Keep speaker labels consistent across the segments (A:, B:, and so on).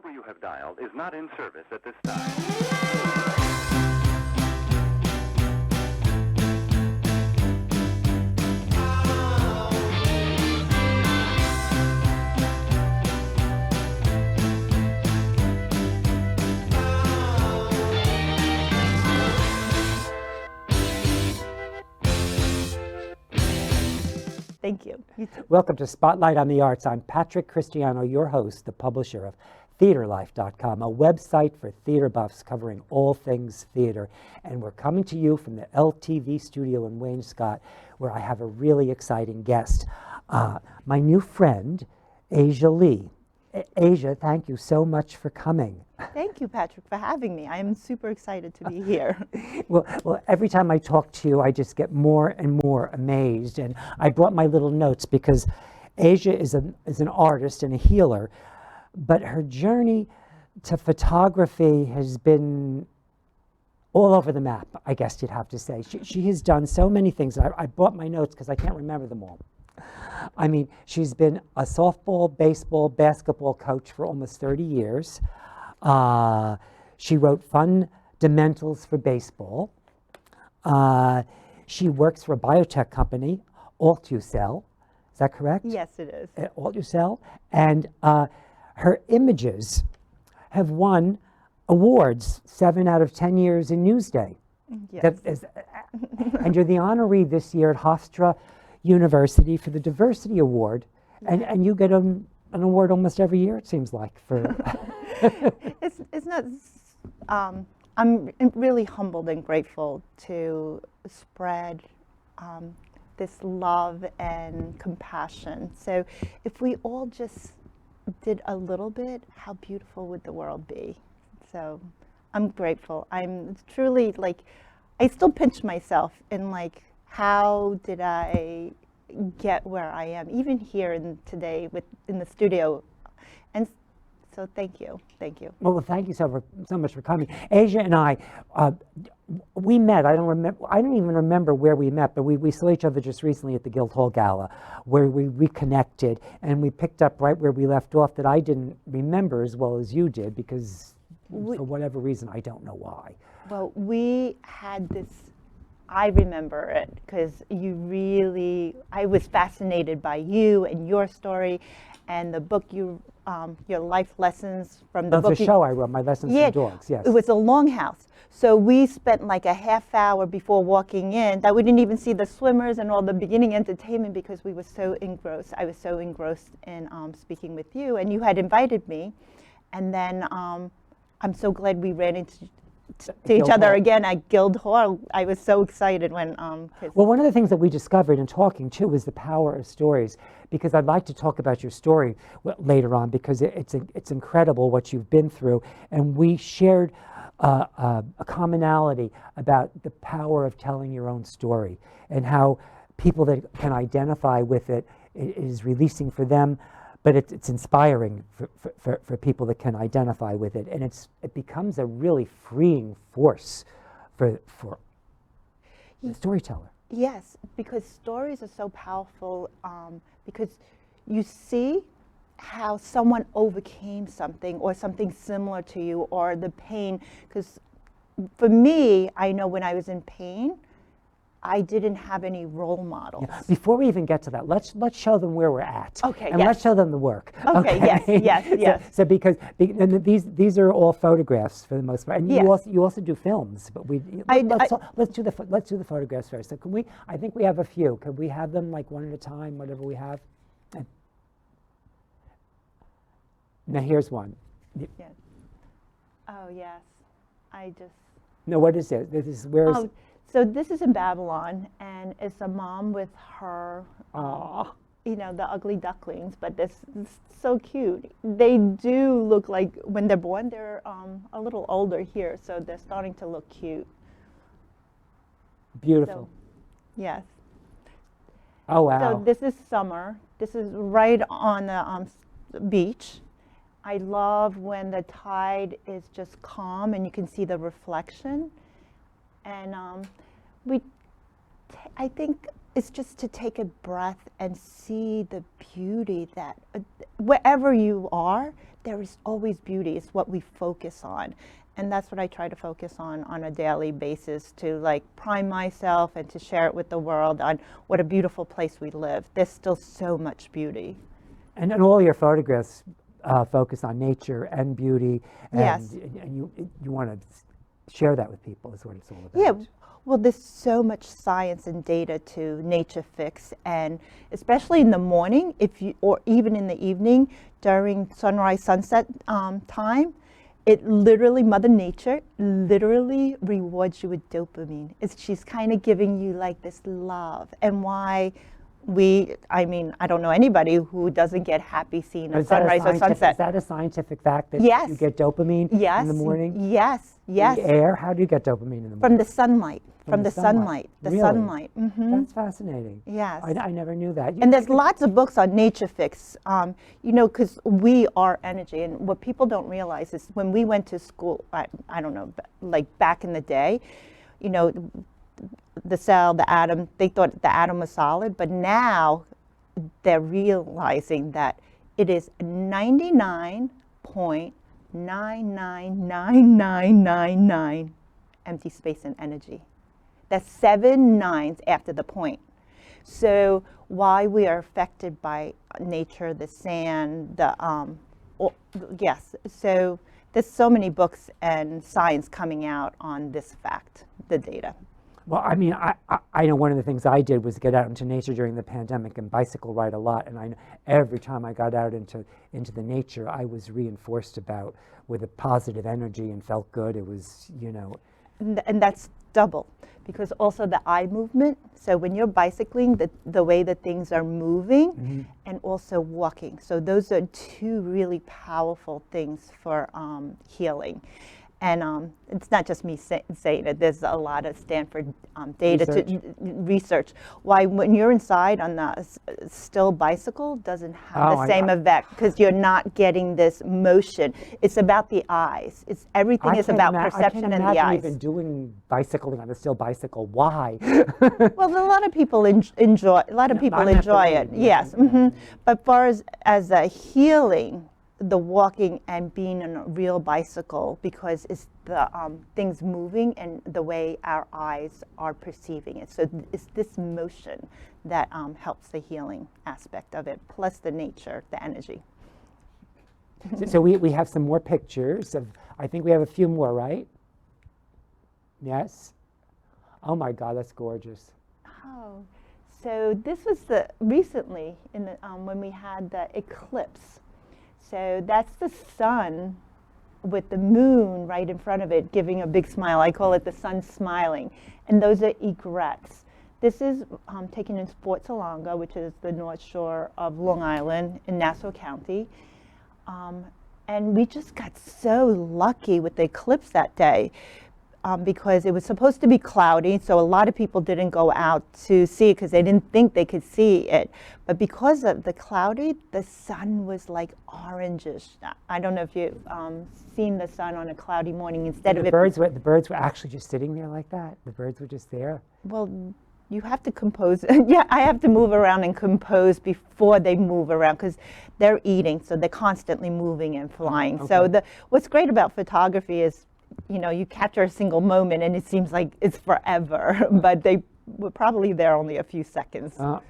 A: number you have dialed is not in service at this time.
B: Thank you.
C: Welcome to Spotlight on the Arts. I'm Patrick Christiano, your host, the publisher of TheaterLife.com, a website for theater buffs covering all things theater. And we're coming to you from the LTV studio in Wayne-Scott, where I have a really exciting guest, my new friend, Asia Lee. Asia, thank you so much for coming.
B: Thank you, Patrick, for having me. I am super excited to be here.
C: Well, every time I talk to you, I just get more and more amazed. And I brought my little notes because Asia is an artist and a healer, but her journey to photography has been all over the map, I guess you'd have to say. She has done so many things. I brought my notes because I can't remember them all. I mean, she's been a softball, baseball, basketball coach for almost 30 years. She wrote fundamentals for baseball. She works for a biotech company, Altucell. Is that correct?
B: Yes, it is.
C: Altucell. And her images have won awards 7 out of 10 years in Newsday.
B: Yes.
C: And you're the honoree this year at Hofstra University for the Diversity Award. And you get an award almost every year, it seems like, for...
B: It's not. I'm really humbled and grateful to spread this love and compassion. So, if we all just did a little bit, how beautiful would the world be? So, I'm grateful. I'm truly I still pinch myself in how did I get where I am, even here today in the studio, and. So thank you.
C: Well, thank you so much for coming. Asia and I, we met. I don't even remember where we met, but we saw each other just recently at the Guildhall Gala, where we reconnected, and we picked up right where we left off that I didn't remember as well as you did, because for whatever reason, I don't know why.
B: Well, we had this. I remember it because I was fascinated by you and your story, and the book your life lessons from the book.
C: The show I wrote, My Lessons from Dogs, yes.
B: It was a longhouse. So we spent a half hour before walking in that we didn't even see the swimmers and all the beginning entertainment because we were so engrossed. I was so engrossed in speaking with you, and you had invited me. And then I'm so glad we ran into each other again at Guildhall. I was so excited when...
C: Well, one of the things that we discovered in talking, too, is the power of stories, because I'd like to talk about your story later on, because it's incredible what you've been through, and we shared a commonality about the power of telling your own story, and how people that can identify with it is releasing for them, but it's inspiring for people that can identify with it, and it becomes a really freeing force for the storyteller.
B: Yes, because stories are so powerful, because you see how someone overcame something or something similar to you, or the pain. Because for me, I know when I was in pain, I didn't have any role models.
C: Yeah. Before we even get to that, let's show them where we're at.
B: Okay.
C: And let's show them the work.
B: Okay. Yes.
C: So because and these are all photographs for the most part, and you also do films. But let's do the photographs first. So can we? I think we have a few. Could we have them one at a time? Whatever we have. Now here's one.
B: Yes. Oh yes.
C: No, what is it? This is where is.
B: So this is in Babylon, and it's a mom with her, the ugly ducklings, but this is so cute. They do look like, when they're born, they're a little older here, so they're starting to look cute.
C: Beautiful.
B: So, yes.
C: Oh, wow.
B: So this is summer. This is right on the beach. I love when the tide is just calm and you can see the reflection. And I think it's just to take a breath and see the beauty that wherever you are, there is always beauty. It's what we focus on. And that's what I try to focus on a daily basis, to like prime myself and to share it with the world on what a beautiful place we live. There's still so much beauty.
C: And all your photographs focus on nature and beauty, and,
B: Yes.
C: and you want to share that with people, is what it's all about.
B: Yeah, well, there's so much science and data to nature fix, and especially in the morning, or even in the evening during sunrise sunset time, it literally, Mother Nature literally rewards you with dopamine. She's kind of giving you like this love, and why I don't know anybody who doesn't get happy seeing a sunrise or sunset.
C: Is that a scientific fact that
B: Yes.
C: you get dopamine
B: Yes.
C: in the morning?
B: Yes. Yes.
C: The air? How do you get dopamine in the morning?
B: From the sunlight. From
C: the
B: the sunlight. The
C: Really?
B: sunlight. Mm-hmm.
C: That's fascinating.
B: Yes.
C: I never knew that.
B: And there's lots of books on nature fix, because we are energy. And what people don't realize is when we went to school, I don't know, like back in the day, the cell, the atom, they thought the atom was solid, but now they're realizing that it is 99.999999 empty space and energy. That's 7 nines after the point. So why we are affected by nature, the sand, yes. So there's so many books and science coming out on this fact, the data.
C: Well, I mean, I know one of the things I did was get out into nature during the pandemic and bicycle ride a lot. And every time I got out into the nature, I was reinforced with a positive energy and felt good. It was,
B: And that's double, because also the eye movement. So when you're bicycling, the way that things are moving,
C: mm-hmm.
B: and also walking. So those are two really powerful things for healing. It's not just me saying it. There's a lot of Stanford data research. Why when you're inside on the still bicycle doesn't have the same effect, because you're not getting this motion. It's about the eyes. Everything is about perception in the eyes.
C: I can't imagine even doing bicycling on a still bicycle. Why?
B: Well, a lot of people enjoy. A lot of people enjoy it. Yes, mm-hmm. But far as a healing, the walking and being on a real bicycle, because it's the things moving and the way our eyes are perceiving it. So it's this motion that helps the healing aspect of it, plus the nature, the energy.
C: So we have some more pictures of, I think we have a few more, right? Yes? Oh my God, that's gorgeous.
B: Oh, so this was recently when we had the eclipse. So that's the sun with the moon right in front of it, giving a big smile. I call it the sun smiling. And those are egrets. This is taken in Fort Salonga, which is the North Shore of Long Island in Nassau County. And we just got so lucky with the eclipse that day. Because it was supposed to be cloudy, so a lot of people didn't go out to see it because they didn't think they could see it. But because of the cloudy, the sun was like orangish. I don't know if you've seen the sun on a cloudy morning instead of
C: the birds were actually just sitting there like that. The birds were just there.
B: Well, you have to compose. Yeah, I have to move around and compose before they move around, because they're eating, so they're constantly moving and flying.
C: Okay.
B: So what's great about photography is, you capture a single moment and it seems like it's forever, but they were probably there only a few seconds. So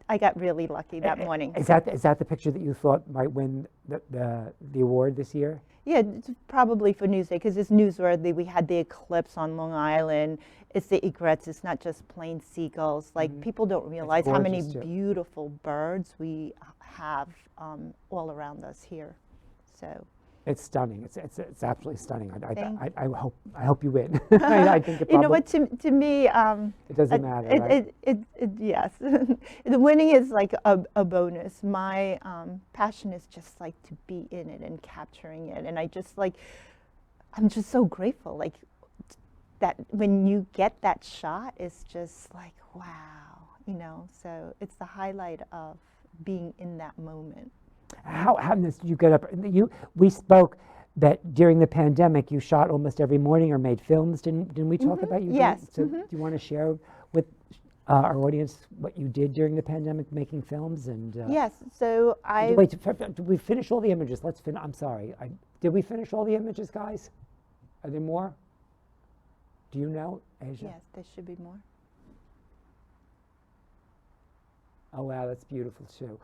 B: I got really lucky that morning.
C: Is that the picture that you thought might win the award this year?
B: Yeah, it's probably for Newsday, because it's newsworthy. We had the eclipse on Long Island. It's the egrets. It's not just plain seagulls. Like, people don't realize how many beautiful birds we have all around us here. So.
C: It's stunning. It's absolutely stunning. I hope you win.
B: I think you know what? To me,
C: it doesn't matter. Right?
B: Yes. The winning is like a bonus. My passion is just like to be in it and capturing it, and I'm just so grateful. Like that when you get that shot, it's just like wow, So it's the highlight of being in that moment.
C: How did you get up? We spoke that during the pandemic you shot almost every morning or made films. Didn't we talk about you?
B: Yes.
C: So do you want to share with our audience what you did during the pandemic, making films? And
B: Yes, so I
C: wait, did we finish all the images? Let's finish. I'm sorry. Did we finish all the images, guys? Are there more? Do you know, Asia?
B: yes, there should be more.
C: Oh wow, that's beautiful too.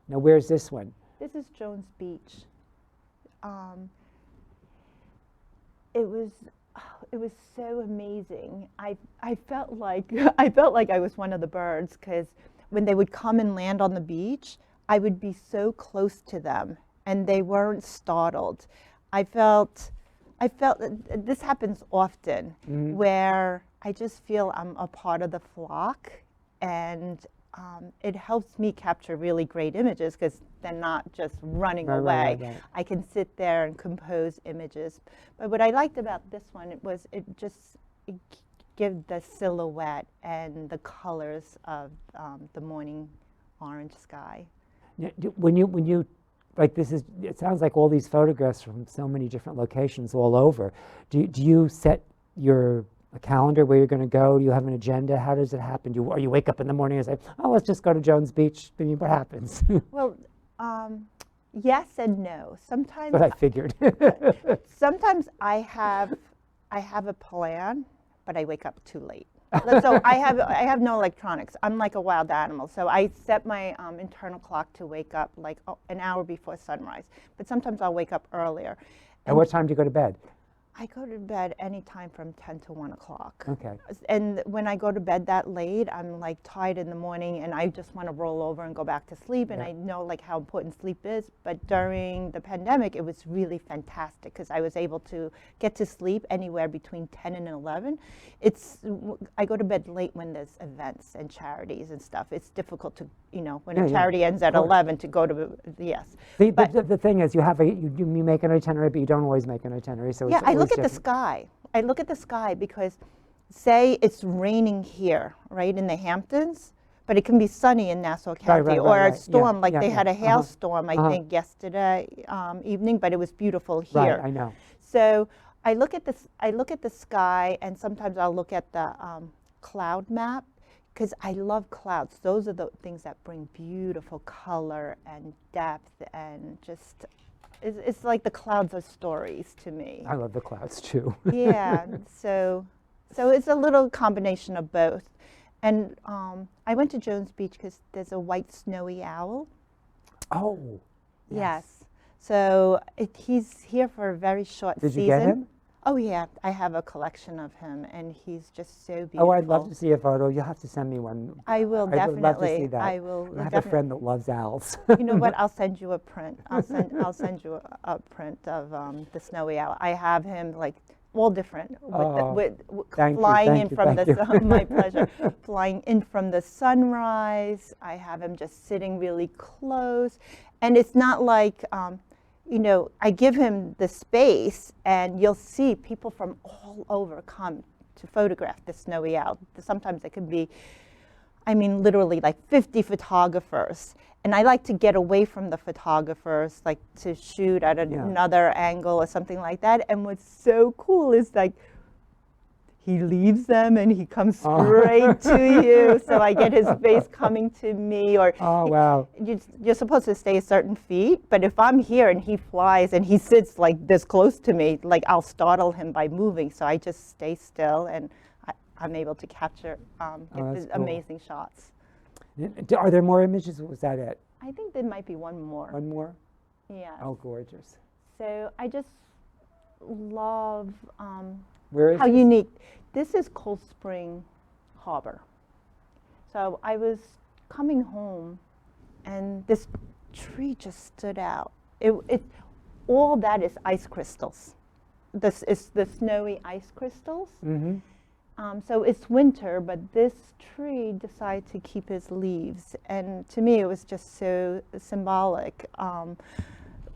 C: Now where's this one?
B: This is Jones Beach. It was so amazing. I felt like I felt like I was one of the birds, because when they would come and land on the beach, I would be so close to them and they weren't startled. I felt that this happens often, where I just feel I'm a part of the flock, and it helps me capture really great images because they're not just running away.
C: Right.
B: I can sit there and compose images. But what I liked about this one was it give the silhouette and the colors of the morning orange sky.
C: When you like this is, it sounds like all these photographs from so many different locations all over. Do you set your a calendar where you're going to go? Do you have an agenda? How does it happen? Or you wake up in the morning and say, oh, let's just go to Jones Beach. I mean, what happens?
B: Well, yes and no. Sometimes
C: What I figured.
B: sometimes I have a plan, but I wake up too late. So I have no electronics. I'm like a wild animal. So I set my internal clock to wake up like an hour before sunrise. But sometimes I'll wake up earlier.
C: At what time do you go to bed?
B: I go to bed anytime from 10 to 1 o'clock.
C: Okay.
B: And when I go to bed that late, I'm like tired in the morning and I just want to roll over and go back to sleep. And I know like how important sleep is. But during the pandemic, it was really fantastic because I was able to get to sleep anywhere between 10 and 11. I go to bed late when there's events and charities and stuff. It's difficult to, when a charity ends at 11 to go to, yes.
C: The thing is, you make an itinerary, but you don't always make an itinerary. So
B: Yeah,
C: it's
B: I look at
C: different.
B: the sky. I look at the sky because, say it's raining here, right, in the Hamptons, but it can be sunny in Nassau County, or a storm, like they had a hailstorm, I think, yesterday evening, but it was beautiful here.
C: Right, I know.
B: So I look at this. I look at the sky, and sometimes I'll look at the cloud map because I love clouds. Those are the things that bring beautiful color and depth, and just it's like the clouds are stories to me.
C: I love the clouds too.
B: Yeah, so it's a little combination of both. And I went to Jones Beach because there's a white snowy owl.
C: Oh,
B: Yes. So he's here for a very short season.
C: Did you get him?
B: Oh yeah, I have a collection of him, and he's just so beautiful.
C: Oh, I'd love to see a photo. You'll have to send me one.
B: I will
C: I would love to
B: definitely.
C: see that.
B: I will.
C: I have a friend that loves owls.
B: You know what? I'll send you a print. I'll send you a print of the snowy owl. I have him like all different flying in from the sun. My pleasure. Flying in from the sunrise. I have him just sitting really close, and it's not like. I give him the space, and you'll see people from all over come to photograph the snowy owl. Sometimes it can be, literally like 50 photographers. And I like to get away from the photographers, like to shoot at another angle or something like that. And what's so cool is like, he leaves them and he comes straight to you. So I get his face coming to me. Or
C: oh, wow.
B: You're supposed to stay a certain feet, but if I'm here and he flies and he sits like this close to me, like I'll startle him by moving. So I just stay still, and I'm able to capture these amazing shots.
C: Are there more images, or was that it?
B: I think there might be one more.
C: One more?
B: Yeah.
C: Oh, gorgeous.
B: So I just love
C: Where is
B: how
C: this?
B: unique. This is Cold Spring Harbor. So I was coming home, and this tree just stood out. All that is ice crystals. This is the snowy ice crystals.
C: Mm-hmm.
B: So it's winter, but this tree decided to keep his leaves, and to me it was just so symbolic,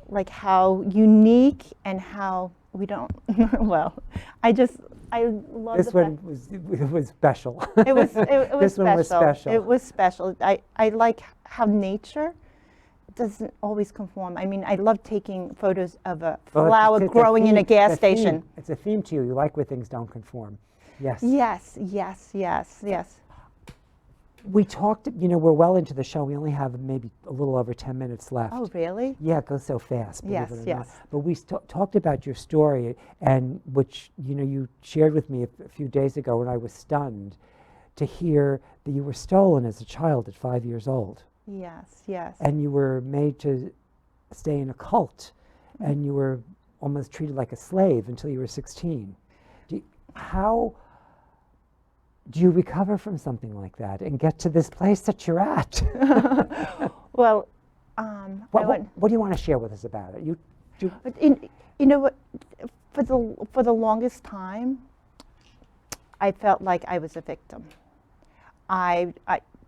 B: like how unique and how we don't. Well, I love
C: this
B: the
C: one
B: fact
C: was special.
B: it was
C: This
B: special.
C: one was special.
B: It was special. I like how nature doesn't always conform. I love taking photos of a
C: Well,
B: flower
C: it's a
B: growing in a
C: theme-
B: gas
C: it's a theme.
B: station.
C: It's a theme to you. You like where things don't conform. Yes.
B: Yes, yes, yes, yes.
C: We talked, we're well into the show. We only have maybe a little over 10 minutes left.
B: Oh, really?
C: Yeah, it goes so fast, believe
B: Yes,
C: it or not.
B: yes.
C: But we talked about your story, and which, you shared with me a few days ago, and I was stunned to hear that you were stolen as a child at 5 years old.
B: Yes, yes.
C: And you were made to stay in a cult, and you were almost treated like a slave until you were 16. How do you recover from something like that and get to this place that you're at?
B: Well,
C: what do you want to share with us about it?
B: But you know what? For the longest time, I felt like I was a victim. And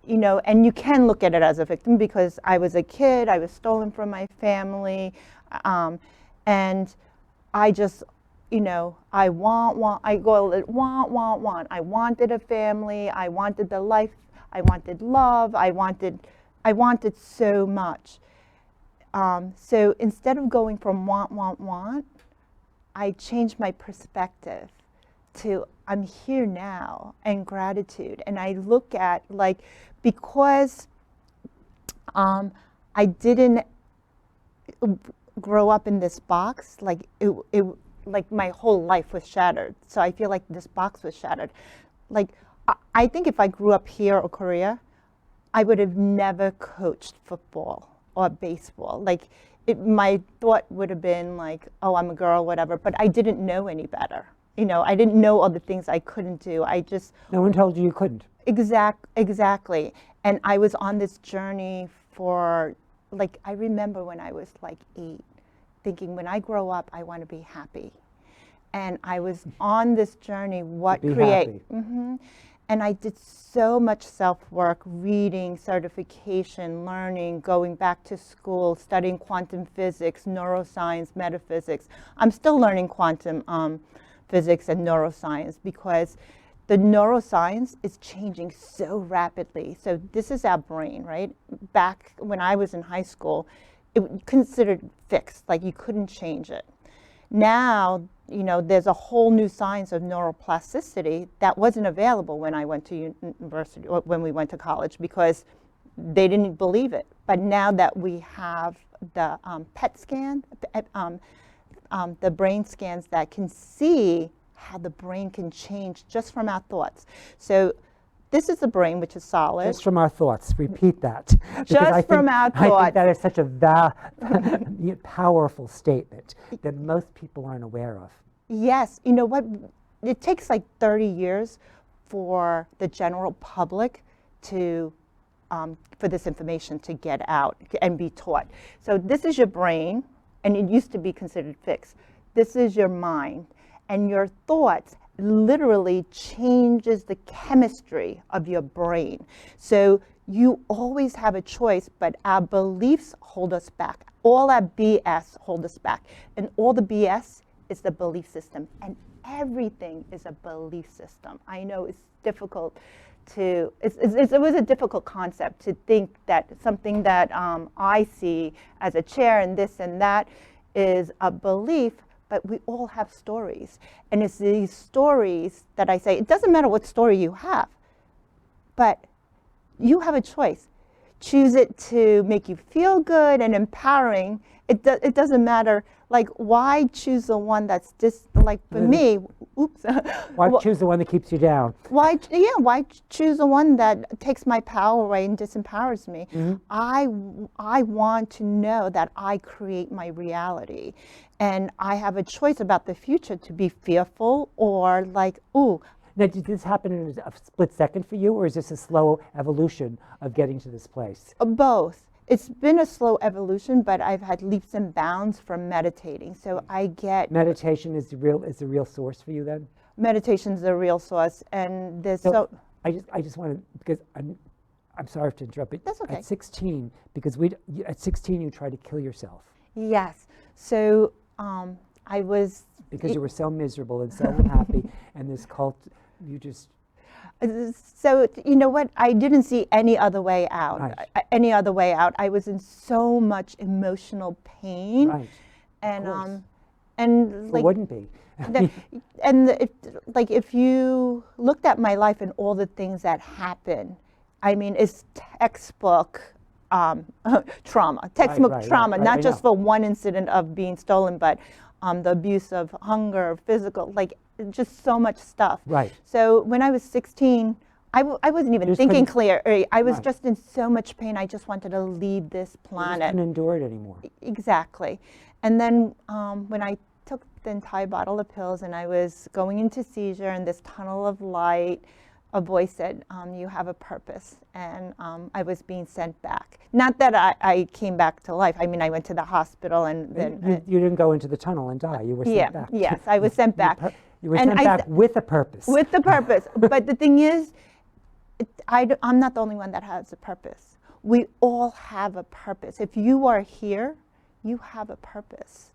B: you can look at it as a victim because I was a kid. I was stolen from my family, and I just, I want. I go want. I wanted a family. I wanted the life. I wanted love. I wanted so much. So instead of going from want, I changed my perspective to I'm here now and gratitude. And I look at because I didn't grow up in this box, like my whole life was shattered. So I feel like this box was shattered. I think if I grew up here or Korea, I would have never coached football or baseball. My thought would have been oh, I'm a girl, whatever. But I didn't know any better. I didn't know all the things I couldn't do.
C: No one told you couldn't.
B: Exactly. And I was on this journey for, I remember when I was 8, thinking when I grow up, I want to be happy. And I was on this journey, what
C: to be
B: create.
C: Happy.
B: Mm-hmm. And I did so much self-work, reading, certification, learning, going back to school, studying quantum physics, neuroscience, metaphysics. I'm still learning quantum physics and neuroscience because the neuroscience is changing so rapidly. So this is our brain, right? Back when I was in high school, it was considered fixed, you couldn't change it. Now, there's a whole new science of neuroplasticity that wasn't available when I went to university or when we went to college because they didn't believe it. But now that we have the PET scan, the brain scans that can see how the brain can change just from our thoughts. So this is the brain, which is solid.
C: Just from our thoughts. Repeat that.
B: Just from our thoughts.
C: I think that is such a powerful statement that most people aren't aware of.
B: Yes. You know what? It takes 30 years for the general public to, for this information to get out and be taught. So this is your brain, and it used to be considered fixed. This is your mind, and your thoughts literally changes the chemistry of your brain. So you always have a choice, but our beliefs hold us back. All our BS hold us back. And all the BS is the belief system. And everything is a belief system. I know it's difficult to, it was a difficult concept to think that something that I see as a chair and this and that is a belief. But we all have stories. And it's these stories that I say, it doesn't matter what story you have, but you have a choice. Choose it to make you feel good and empowering. It doesn't matter, why choose the one that's just, for me, oops.
C: Why choose the one that keeps you down?
B: Why choose the one that takes my power away and disempowers me? Mm-hmm. I want to know that I create my reality. And I have a choice about the future to be fearful or ooh.
C: Now, did this happen in a split second for you, or is this a slow evolution of getting to this place?
B: Both. It's been a slow evolution, but I've had leaps and bounds from meditating. So I get
C: meditation is the real source for you then?
B: Meditation is the real source, and there's
C: I just want to, because I'm sorry to interrupt, but
B: that's okay.
C: At 16, because at 16 you tried to kill yourself.
B: Yes. So I was
C: because you were so miserable and so unhappy, and this cult, you just.
B: So you know what? I didn't see any other way out.
C: Right.
B: Any other way out. I was in so much emotional pain,
C: right.
B: and And
C: Who
B: like,
C: wouldn't be?
B: like if you looked at my life and all the things that happen, I mean, it's textbook trauma, textbook
C: right,
B: trauma,
C: right,
B: not
C: I
B: just
C: know.
B: for one incident of being stolen, but the abuse of hunger, physical, like just so much stuff.
C: Right.
B: So when I was 16, I wasn't even
C: just
B: thinking
C: couldn't-
B: clear. I was
C: Right.
B: just in so much pain. I just wanted to leave this
C: You just
B: planet.
C: couldn't endure it anymore.
B: Exactly. And then when I took the entire bottle of pills and I was going into seizure in this tunnel of light, a voice said, you have a purpose. And I was being sent back. Not that I came back to life. I mean, I went to the hospital and then...
C: You didn't go into the tunnel and die. You were sent back.
B: Yes, I was sent back.
C: You were
B: And
C: sent back with a purpose.
B: With the purpose. But the thing is, I'm not the only one that has a purpose. We all have a purpose. If you are here, you have a purpose.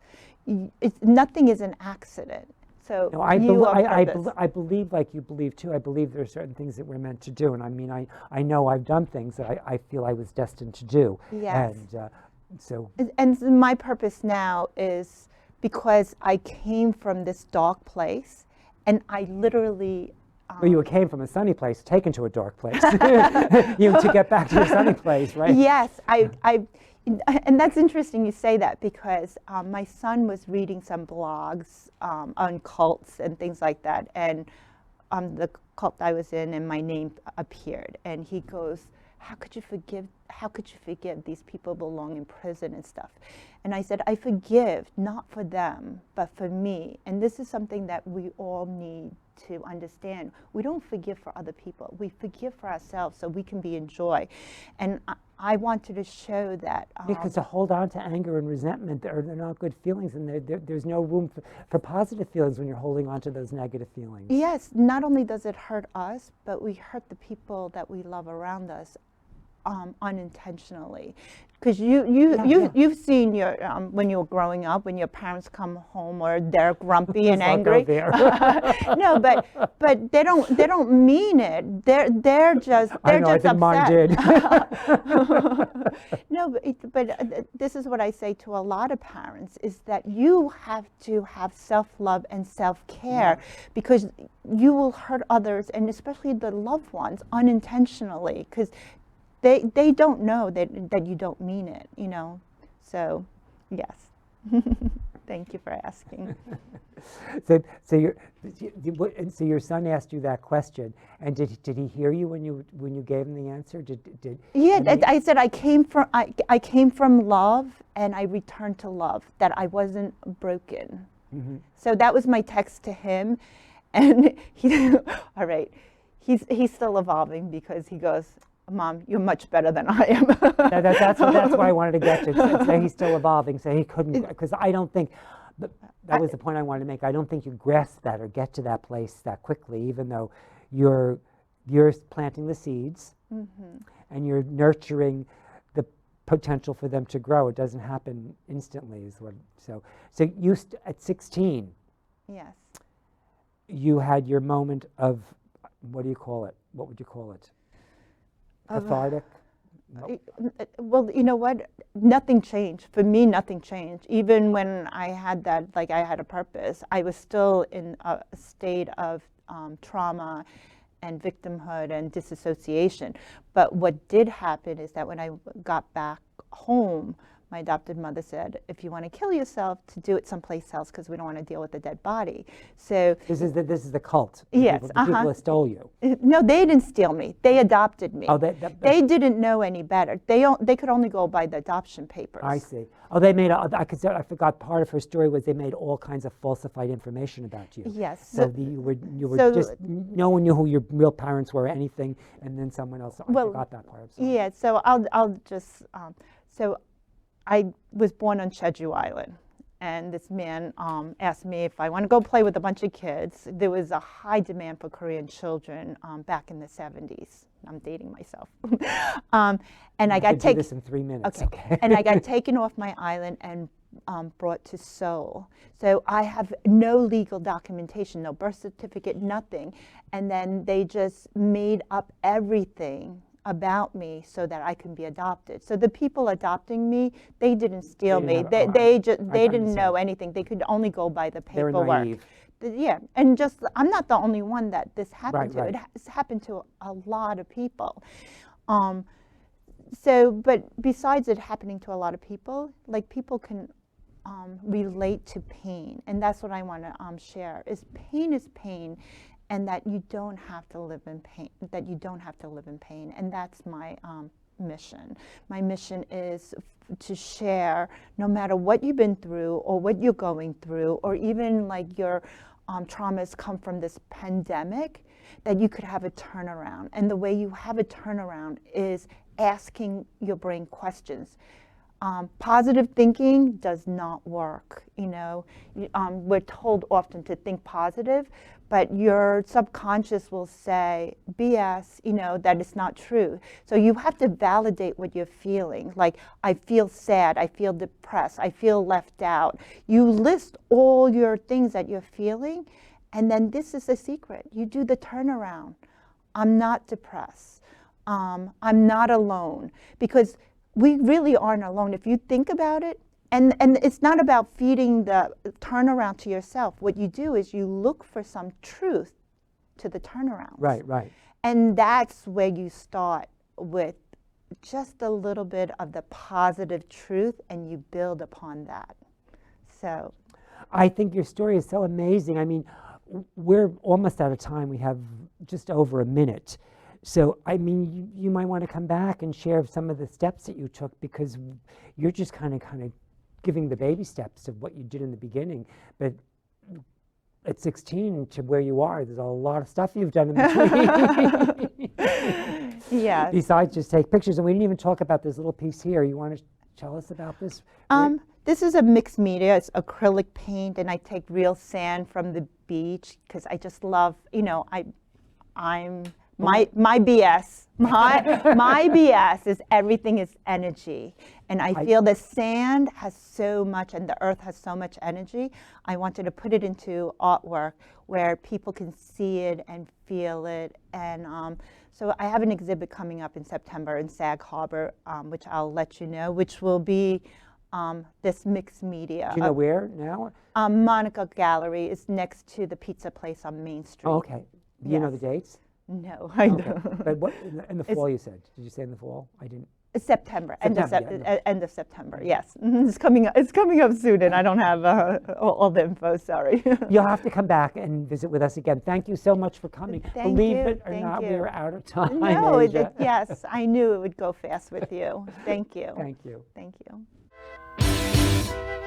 B: Nothing is an accident. So
C: No, I,
B: you are
C: I
B: purpose.
C: believe like you believe too. I believe there are certain things that we're meant to do. And I mean, I know I've done things that I feel I was destined to do.
B: Yes.
C: And so,
B: And my purpose now is because I came from this dark place, and I literally...
C: well, you came from a sunny place, taken to a dark place, to get back to a sunny place, right?
B: Yes, and that's interesting you say that, because my son was reading some blogs on cults and things like that, and the cult I was in, and my name appeared, and he goes, how could you forgive these people belong in prison and stuff? And I said, I forgive not for them, but for me. And this is something that we all need to understand. We don't forgive for other people. We forgive for ourselves so we can be in joy. And I wanted to show that.
C: Because to hold on to anger and resentment, they're not good feelings, and there's no room for positive feelings when you're holding on to those negative feelings.
B: Yes, not only does it hurt us, but we hurt the people that we love around us unintentionally. Because you've seen your when you were growing up, when your parents come home or they're grumpy and
C: Let's not go
B: angry.
C: there.
B: No, but they don't mean it. They're just
C: I know, I
B: just
C: think mine did.
B: No, but this is what I say to a lot of parents, is that you have to have self-love and self-care, because you will hurt others, and especially the loved ones, unintentionally, because they don't know that you don't mean it, So, yes. Thank you for asking.
C: So your son asked you that question, and did he hear you when you gave him the answer?
B: I said I came from love, and I returned to love, that I wasn't broken.
C: Mm-hmm.
B: So that was my text to him, and all right, he's still evolving, because he goes, Mom, you're much better than I am.
C: That's why I wanted to get to. So he's still evolving. So he couldn't, because I don't think that was the point I wanted to make. I don't think you grasp that or get to that place that quickly, even though you're planting the seeds and you're nurturing the potential for them to grow. It doesn't happen instantly. So you at 16.
B: Yes.
C: You had your moment of, what do you call it? What would you call it? Cathartic?
B: Well, you know what? Nothing changed. For me, nothing changed. Even when I had that, like I had a purpose, I was still in a state of trauma and victimhood and disassociation. But what did happen is that when I got back home, my adopted mother said, if you want to kill yourself, to do it someplace else, because we don't want to deal with the dead body. So
C: this is the cult.
B: Yes,
C: the people that stole you.
B: No, they didn't steal me. They adopted me.
C: Oh,
B: they didn't know any better. They could only go by the adoption papers.
C: I see. Oh, they made. I forgot. Part of her story was they made all kinds of falsified information about you.
B: Yes.
C: So you were just, no one knew who your real parents were or anything, and then someone else. I forgot that part.
B: Yeah. So I'll just so. I was born on Jeju Island, and this man asked me if I want to go play with a bunch of kids. There was a high demand for Korean children back in the 70s. I'm dating myself. And I got taken.
C: This in 3 minutes. Okay.
B: And I got taken off my island and brought to Seoul. So I have no legal documentation, no birth certificate, nothing. And then they just made up everything about me so that I can be adopted. So the people adopting me, they didn't steal
C: They
B: me.
C: didn't
B: They
C: have-
B: they just
C: I
B: they didn't know
C: understand.
B: anything. They could only go by the
C: They were
B: paperwork.
C: naive.
B: Yeah, and just I'm not the only one that this happened
C: Right,
B: to.
C: right.
B: It has happened to a lot of people. So, but besides it happening to a lot of people, like people can relate to pain, and that's what I want to share. Is pain, and that you don't have to live in pain. That you don't have to live in pain, and that's my mission. My mission is to share, no matter what you've been through or what you're going through, or even like your traumas come from this pandemic, that you could have a turnaround. And the way you have a turnaround is asking your brain questions. Positive thinking does not work. You know, we're told often to think positive, but your subconscious will say BS, you know, that it's not true. So you have to validate what you're feeling. Like, I feel sad, I feel depressed, I feel left out. You list all your things that you're feeling, and then this is the secret. You do the turnaround. I'm not depressed. I'm not alone. Because we really aren't alone. If you think about it, and it's not about feeding the turnaround to yourself. What you do is you look for some truth to the turnaround.
C: Right, right.
B: And that's where you start with just a little bit of the positive truth, and you build upon that. So
C: I think your story is so amazing. I mean, we're almost out of time. We have just over a minute. So, I mean, you might want to come back and share some of the steps that you took, because you're just kind of giving the baby steps of what you did in the beginning. But at 16 to where you are, there's a lot of stuff you've done in between.
B: yeah.
C: Besides just take pictures. And we didn't even talk about this little piece here. You want to tell us about this?
B: This is a mixed media. It's acrylic paint, and I take real sand from the beach because I just love, you know, I'm my BS. My BS is everything is energy, and I feel the sand has so much, and the earth has so much energy. I wanted to put it into artwork where people can see it and feel it, and so I have an exhibit coming up in September in Sag Harbor, which I'll let you know, which will be this mixed media.
C: Do you know where now?
B: Monica Gallery is next to the pizza place on Main Street.
C: Oh, okay. Do you know the dates?
B: No, I
C: Okay.
B: don't.
C: But what in the fall you said? Did you say in the fall? I didn't.
B: September, end of
C: September, yeah,
B: end of September. Yes, it's coming up. It's coming up soon, and I don't have all the info. Sorry.
C: You'll have to come back and visit with us again. Thank you so much for coming.
B: Thank
C: Believe
B: you,
C: it or
B: thank
C: not, we
B: you.
C: are out of time.
B: No,
C: Asia.
B: yes, I knew it would go fast with you. Thank you.
C: Thank you.
B: Thank you.